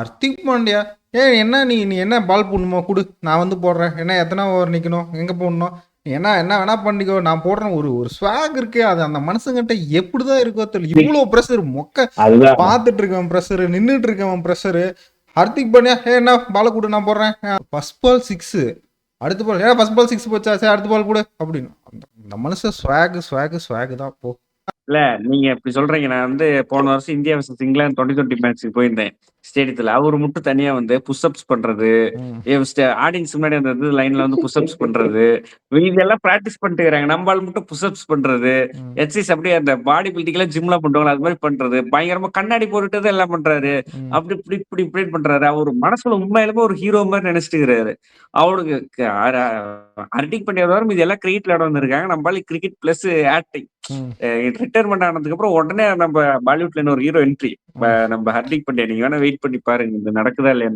ஹர்திக் பாண்டியா, என்ன நீ நீ என்ன பால் போடணுமா குடு. நான் வந்து போடுறேன். என்ன எத்தனை ஓவர் நிக்கணும்? எங்க போடணும்? நீ என்ன என்ன வேணா பண்ணிக்கோ. நான் போடுறேன். ஒரு ஒரு ஸ்வாக் இருக்கு. அது அந்த மனுஷங்கிட்ட எப்படிதான் இருக்கோ தெரியல. இவ்ளோ பிரஷர் மொக்க அதுதான் பார்த்துட்டு இருக்கவன் பிரஷரு, நின்னுட்டு இருக்கவன் பிரஷரு. ஹர்திக் பாண்டியா, என்ன பால குடு நான் போடுறேன். First ball 6. அடுத்த பால் ஃபர்ஸ்ட் பால் 6 போச்சா? சரி அடுத்த பால் குடு அப்படின்னு. அந்த மனுஷன் ஸ்வாக் தான் போ. இல்ல நீங்க இப்படி சொல்றீங்க. நான் வந்து போன வருஷம் இந்தியா vs இங்கிலாந்து 2020 மேட்ச்சுக்கு போயிருந்தேன் ஸ்டேடியத்துல. அவரு மட்டும் தனியா வந்து புஷ்அப்ஸ் பண்றது, ம். ஆடியன்ஸ் முன்னாடி அந்த இது லைன்ல வந்து புஷ்அப்ஸ் பண்றது, இதெல்லாம் பிராக்டிஸ் பண்ணிட்டு இருக்காங்க. நம்ம ஆள் மட்டும் புஷ்அப்ஸ் பண்றது, ம். எக்ஸசைஸ் அப்படியே அந்த பாடி பில்டிங் எல்லாம் ஜிம்ல பண்ணுவாங்க அது மாதிரி பண்றது, பயங்கரமா கண்ணாடி போட்டுட்டு தான் எல்லாம் பண்றாரு. ம். அப்படி இப்படி இப்படி இப்படி பண்றாரு. அவர் மனசுல உண்மையிலுமே ஒரு ஹீரோ மாதிரி நினைச்சிட்டு இருக்கிறாரு. அவருக்கு ஹர்திக் பாண்டியா தவிர மீதி எல்லாம் கிரிக்கெட் விளையாட வந்திருக்காங்க. நம்ம கிரிக்கெட் பிளஸ் ஆக்டிங். ம். ரிட்டையர்மெண்ட் ஆனதுக்கு அப்புறம் உடனே நம்ம பாலிவுட்ல ஒரு ஹீரோ என்ட்ரி. ம். நம்ம ஹர்திக் பாண்டியா நீங்க வேணா வெயிட் பண்ணி பாருங்க. இது நடக்குதா இல்லையா